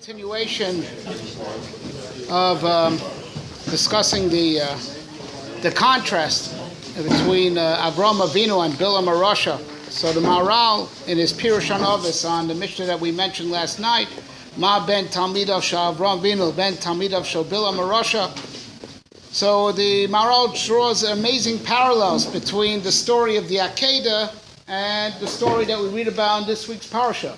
continuation of discussing the contrast between Avram Avinu and Bilam Arosha. So the Maharal, in his Pirush on Ovis on the Mishnah that we mentioned last night, Ma ben Talmidav shel Avram Avinu ben Talmidav shel Bilam Arosha. So the Maharal draws amazing parallels between the story of the Akedah and the story that we read about in this week's parasha.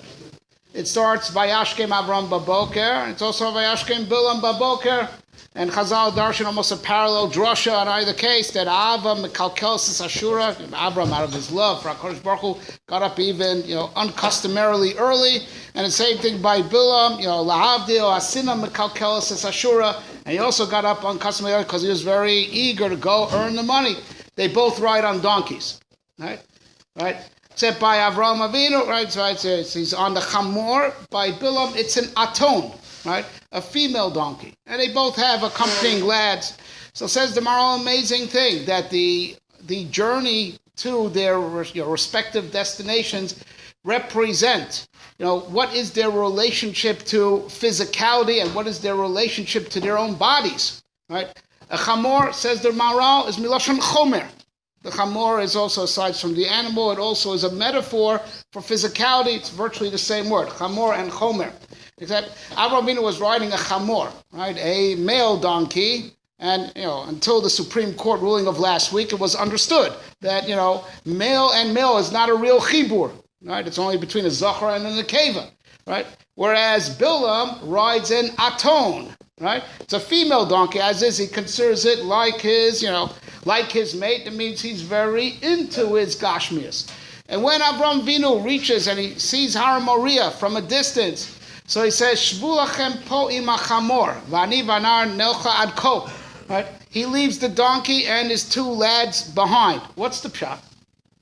It starts Vayashkem Avram Baboker, and it's also Vayashkem Bilam Baboker, and Chazal Darshan almost a parallel drasha on either case, that Ava Mekalkel Ashura, Avram out of his love for HaKadosh Baruch Hu got up even, uncustomarily early, and the same thing by Bilam, Lahavdi or Asina Mekalkel Ashura, and he also got up uncustomarily because he was very eager to go earn the money. They both ride on donkeys, right? Except by Avram Avinu, right? So he's on the Chamor. By Bilam, it's an Aton, right? A female donkey. And they both have accompanying lads. So says the Maharal, amazing thing, that the journey to their respective destinations represent, what is their relationship to physicality and what is their relationship to their own bodies, right? A Chamor, says the Maharal, is Milashon Chomer. The chamor is also, aside from the animal, it also is a metaphor for physicality. It's virtually the same word, chamor and chomer. Except Avraham Avinu was riding a chamor, right, a male donkey, and until the Supreme Court ruling of last week, it was understood that male and male is not a real chibur, right? It's only between a zachar and a nekeva, right? Whereas Bilam rides an aton, right? It's a female donkey, as is, he considers it like his, like his mate. That means he's very into his gashmias. And when Avram Avinu reaches and he sees Har Moriah from a distance, so he says, Shvu lachem po im hachamor, v'ani v'anar nelcha ad ko. Right? He leaves the donkey and his two lads behind. What's the pshat?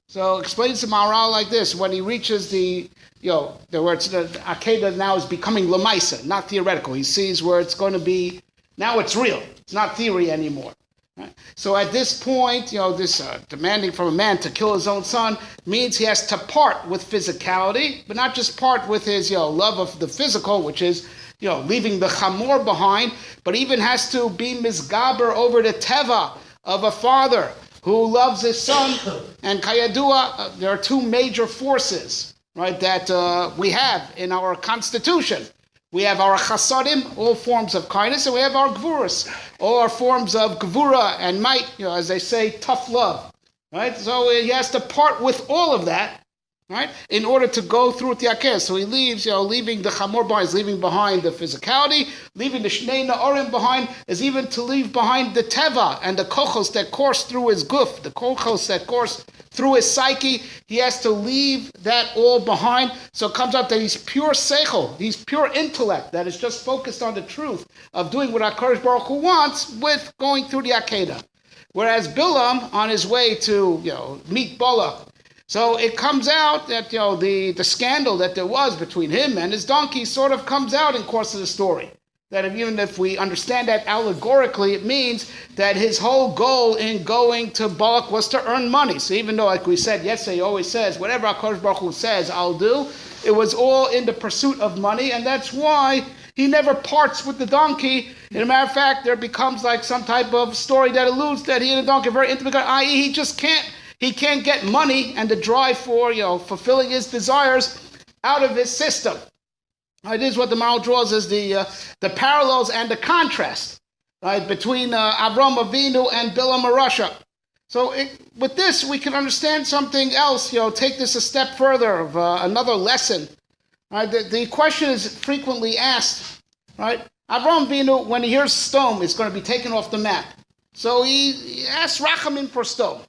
So explains to Maharal like this: when he reaches the Akedah now is becoming lemaisa, not theoretical. He sees where it's going to be, now it's real. It's not theory anymore. Right? So at this point, this demanding from a man to kill his own son means he has to part with physicality, but not just part with his love of the physical, which is leaving the chamor behind, but even has to be misgaber over the teva of a father who loves his son. And kayadua, there are two major forces, right, that we have in our constitution. We have our chasadim, all forms of kindness, and we have our gvuras, all our forms of gvura and might, as they say, tough love, right? So he has to part with all of that, right, in order to go through the Akedah. So he leaves, leaving the chamor behind, is leaving behind the physicality, leaving the shnei na'orim behind, is even to leave behind the teva and the kochos that course through his guf, the kochos that course through his psyche. He has to leave that all behind. So it comes out that he's pure seichel, he's pure intellect, that is just focused on the truth of doing what HaKadosh Baruch Hu wants with going through the Akedah. Whereas Bilam, on his way to meet Balak, so it comes out that the scandal that there was between him and his donkey sort of comes out in course of the story. That even if we understand that allegorically, it means that his whole goal in going to Balak was to earn money. So even though, like we said yesterday, he always says, whatever HaKadosh Baruch Hu says, I'll do, it was all in the pursuit of money, and that's why he never parts with the donkey. As a matter of fact, there becomes like some type of story that alludes that he and the donkey are very intimate, i.e. he can't get money and the drive for fulfilling his desires out of his system. It is what the Maharal draws as the parallels and the contrast, right, between Avram Avinu and Bilam Arosha. So with this, we can understand something else. Take this a step further of another lesson. Right, the question is frequently asked. Right, Avram Avinu, when he hears stone, is going to be taken off the map. So he asks Rachamim for stone.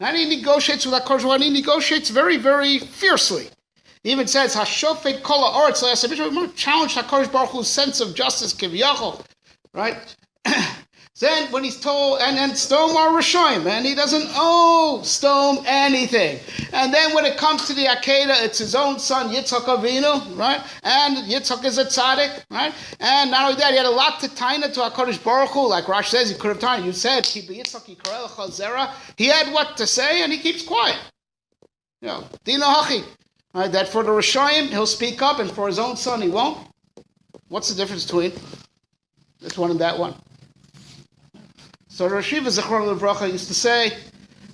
And he negotiates with HaKadosh Baruch Hu, and he negotiates very, very fiercely. He even says, "Hashofet kol ha'aretz le'aseh." We challenge HaKadosh Baruch Hu's sense of justice, kivyachol, right? Then when he's told, and Stone are Rishoyim, and he doesn't owe Stone anything. And then when it comes to the Akedah, it's his own son, Yitzchak Avinu, right? And Yitzchak is a tzaddik, right? And not only that, he had a lot to taina to HaKadosh Baruch Hu, like Rash says, he could have taina. You said, Yitzchak yikareh lecha zera. He had what to say, and he keeps quiet. Dino hachi. Right, that for the Rishoyim, he'll speak up, and for his own son, he won't. What's the difference between this one and that one? So Rosh Yeshiva Zichron Livracha used to say,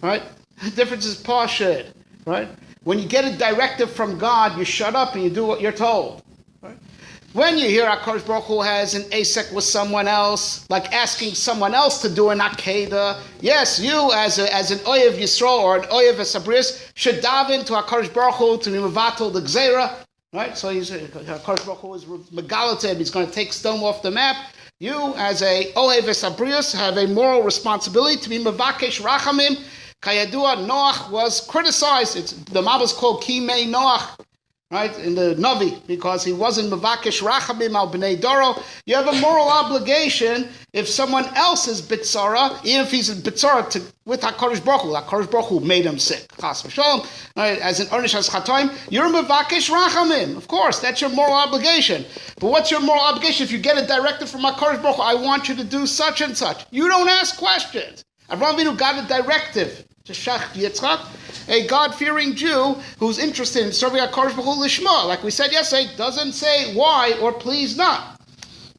right, the difference is pashut, right? When you get a directive from God, you shut up and you do what you're told. Right? When you hear HaKadosh Baruch Hu has an asek with someone else, like asking someone else to do an akeda, yes, you as an oyev Yisrael or an oyev Esabrius should dive into HaKadosh Baruch Hu to be mevatel the gzeira, right? So HaKadosh Baruch Hu is megalatim, he's going to take stone off the map. You as a oyev Esabrius have a moral responsibility to be mevakesh rachamim. Kayadua, Noach was criticized. The Mabba is called Kimei Noach, right, in the Navi, because he wasn't Mavakesh Rachamim al B'nei Doro. You have a moral obligation if someone else is Bitzara, even if he's Bitzara with HaKadosh Baruch Hu. HaKadosh Baruch Hu made him sick. Chas v'sholom, right, as an Ornish HaSchatoim, you're Mavakesh Rachamim. Of course, that's your moral obligation. But what's your moral obligation? If you get a directive from HaKadosh Baruch Hu, I want you to do such and such. You don't ask questions. Avraham Avinu got a directive to Shach Yitzchak, a God-fearing Jew who's interested in serving HaKadosh Baruch Hu Lishma. Like we said yesterday, doesn't say why or please not.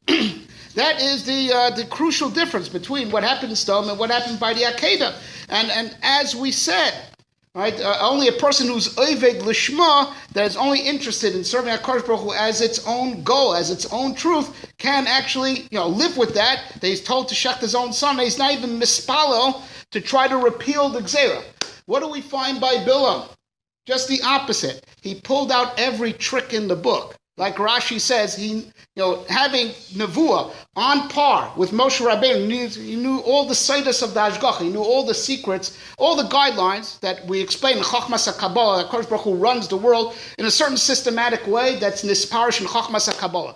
That is the crucial difference between what happened in Sodom and what happened by the Akedah. And as we said, right, only a person who's Oved Lishma, that is only interested in serving HaKadosh Baruch Hu as its own goal, as its own truth, can actually live with that he's told to shecht his own son. He's not even mispalo to try to repeal the Gzeira. What do we find by Bilam? Just the opposite. He pulled out every trick in the book. Like Rashi says, he, having Nevuah on par with Moshe Rabbeinu, he knew all the Seidos of the Hashgacha, he knew all the secrets, all the guidelines that we explain in Chachmas HaKabbalah, that HaKadosh Baruch Hu runs the world in a certain systematic way that's nisparish in Chachmas HaKabbalah.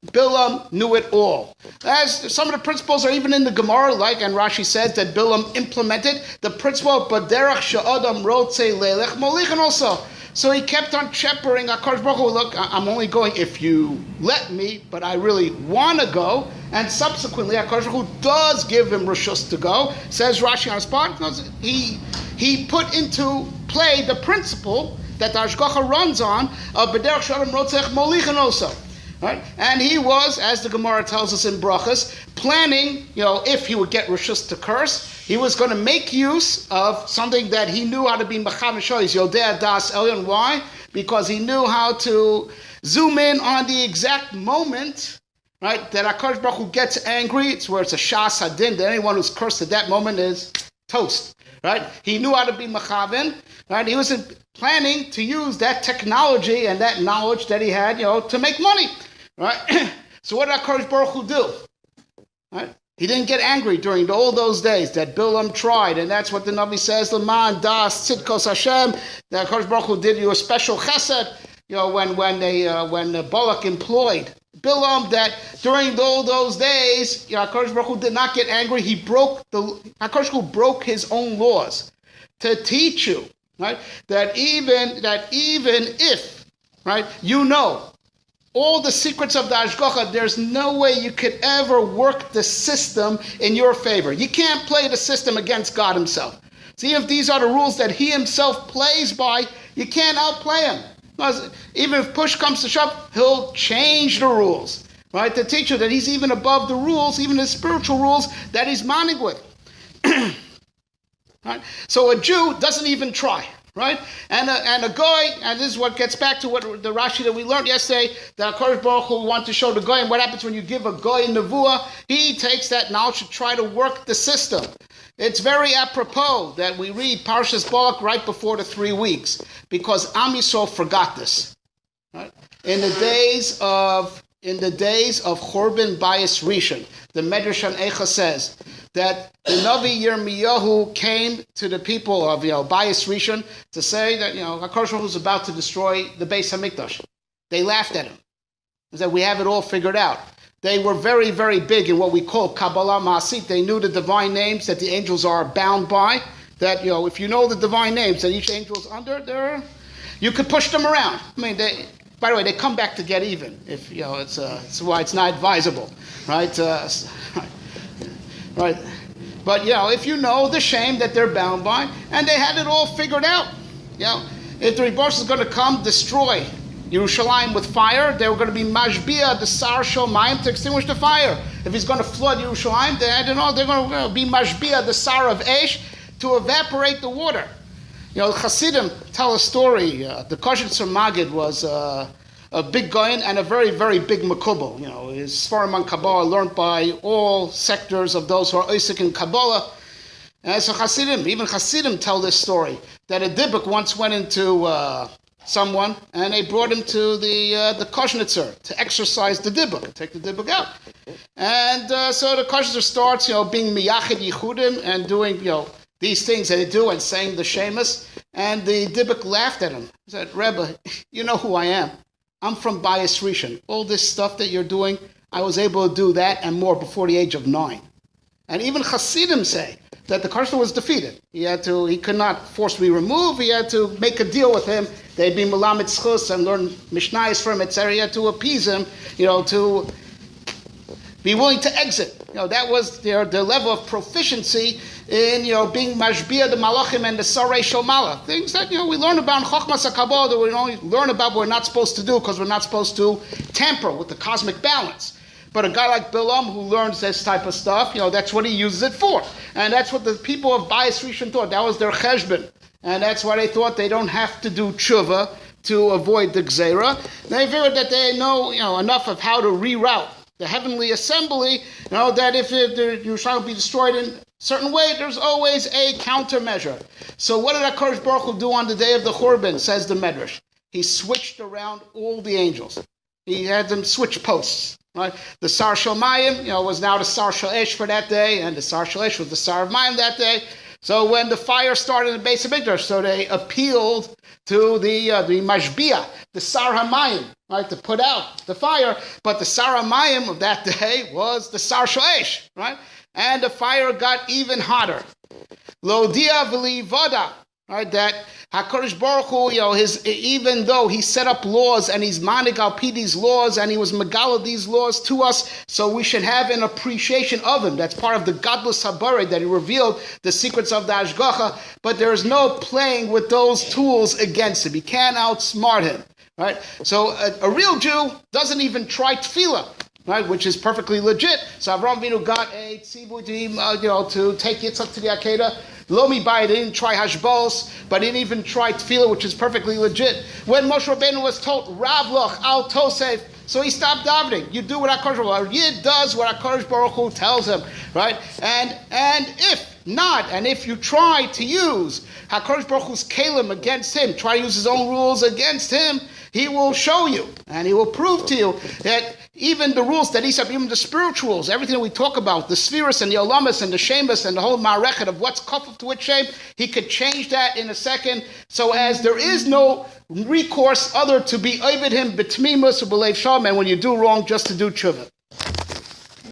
Bilam knew it all. As some of the principles are even in the Gemara, and Rashi says that Bilam implemented the principle of Baderach Sha'adam Rotze Lelech Molichin also. So he kept on shepherding HaKadosh Baruch Hu, look, I'm only going if you let me, but I really want to go. And subsequently, HaKadosh Baruch Hu does give him Rishus to go. Says Rashi on the spot, he put into play the principle that the Hashgacha runs on of Baderach Sha'adam Rotzech Molichin also. Right? And he was, as the Gemara tells us in Brachas, planning, if he would get Rishus to curse, he was going to make use of something that he knew how to be Macham Shoyis, Yodea Das Elyon. Why? Because he knew how to zoom in on the exact moment, right, that HaKadosh Baruch Hu gets angry. It's where it's a Shas Hadin, that anyone who's cursed at that moment is toast. Right? He knew how to be Machavin. Right? He wasn't planning to use that technology and that knowledge that he had, to make money. Right? So what did HaKadosh Baruch Hu do? Right? He didn't get angry during all those days that Bilam tried, and that's what the Navi says, L'man das tzidkos Hashem, that HaKadosh Baruch Hu did you a special chesed, when Balak employed Bilam, that during all those days, HaKadosh Baruch Hu did not get angry. HaKadosh Baruch Hu broke his own laws to teach you, right, that even if, right, all the secrets of the Hashgacha, there's no way you could ever work the system in your favor. You can't play the system against God himself. See, if these are the rules that he himself plays by, you can't outplay him. Because even if push comes to shove, he'll change the rules, right, to teach you that he's even above the rules, even the spiritual rules that he's manning with. Right? So a Jew doesn't even try. Right? And a guy, and this is what gets back to what the Rashi that we learned yesterday, that HaKadosh Baruch Hu want to show the guy, and what happens when you give a guy nevuah, he takes that knowledge to try to work the system. It's very apropos that we read Parshas Balak right before the 3 weeks, because Am Yisrael forgot this. Right? In the days of Chorban Bayis Rishon, the Medrash on Eicha says that the Navi Yirmiyahu came to the people of Bayis Rishon to say that HaKadosh Baruch Hu was about to destroy the Beis Hamikdash. They laughed at him. They said, we have it all figured out. They were very, very big in what we call Kabbalah Ma'asit. They knew the divine names that the angels are bound by. That if you know the divine names that each angel is under, you could push them around. I mean, by the way, they come back to get even. If it's why it's not advisable, right? Right. But if you know the shame that they're bound by, and they had it all figured out. If the Rebbe is going to come destroy Yerushalayim with fire, they were going to be mashbia the sar shomayim to extinguish the fire. If he's going to flood Yerushalayim, they're going to be mashbia the sar of Esh to evaporate the water. Chassidim tell a story. The Kosher Magid was a big goyin and a very, very big makubal. His Sfarim on Kabbalah learned by all sectors of those who are Isaac in Kabbalah. And so even Chassidim tell this story, that a Dibuk once went into someone and they brought him to the Koshnitzer to exercise the Dibuk, take the Dibuk out. And so the Koshnitzer starts, being miyachid yichudim and doing, these things that they do and saying the Shemus. And the Dibuk laughed at him. He said, Rebbe, you know who I am. I'm from Bayis Rishon. All this stuff that you're doing, I was able to do that and more before the age of 9. And even Hasidim say that the Kosher was defeated. He could not forcibly remove. He had to make a deal with him. They'd be Melamed Schus and learn Mishnayos from it, etc. He had to appease him, to be willing to exit. That was their level of proficiency in, being mashbia the malachim and the sarei shomala. Things that, we learn about in Chochmas HaKabbalah that we only learn about what we're not supposed to do because we're not supposed to tamper with the cosmic balance. But a guy like Bilam who learns this type of stuff, that's what he uses it for. And that's what the people of Bayis Rishon thought. That was their cheshbon. And that's why they thought they don't have to do tshuva to avoid the gzeira. They figured that they know, enough of how to reroute the heavenly assembly, that if Yerushalayim will be destroyed in a certain way, there's always a countermeasure. So what did HaKadosh Baruch Hu do on the day of the Churban, says the Medrash? He switched around all the angels. He had them switch posts. Right? The Sar Shomayim, was now the Sar Shel Esh for that day, and the Sar Shel Esh was the Sar of Mayim that day. So when the fire started in the base of Mikdash, so they appealed to the Mashbia, the Sar HaMayim, right, to put out the fire. But the Sar HaMayim of that day was the Sar Shel Esh, right? And the fire got even hotter. Lo dia v'li vada, right? That HaKadosh Baruch Hu, even though he set up laws and he's manig al pi these laws and he was megala these laws to us, so we should have an appreciation of him. That's part of the Gadlus Habarei, that he revealed the secrets of the Ashgacha, but there is no playing with those tools against him. He can't outsmart him, right? So a real Jew doesn't even try tefillah, right, which is perfectly legit. So Avraham Avinu got a tzivui to take Yitzchak to the Akedah. Lomi Bayit didn't try Hashbos, but he didn't even try Tefillah, which is perfectly legit. When Moshe Rabbeinu was told, Rav Loch al Tosef, so he stopped davening. You do what HaKadosh Baruch Hu, Yid does what HaKadosh Baruch Hu tells him, right? And if not, and if you try to use HaKadosh Baruch Hu's Kalim against him, try to use his own rules against him, he will show you, and he will prove to you that even the rules that he's up, even the spirituals, everything that we talk about, the spheres and the olamas and the shemus and the whole ma'arechet of what's kafuf to which shem, he could change that in a second, so as there is no recourse other to be ovid him betmimus or b'leiv shalom, and when you do wrong, just to do tshuva.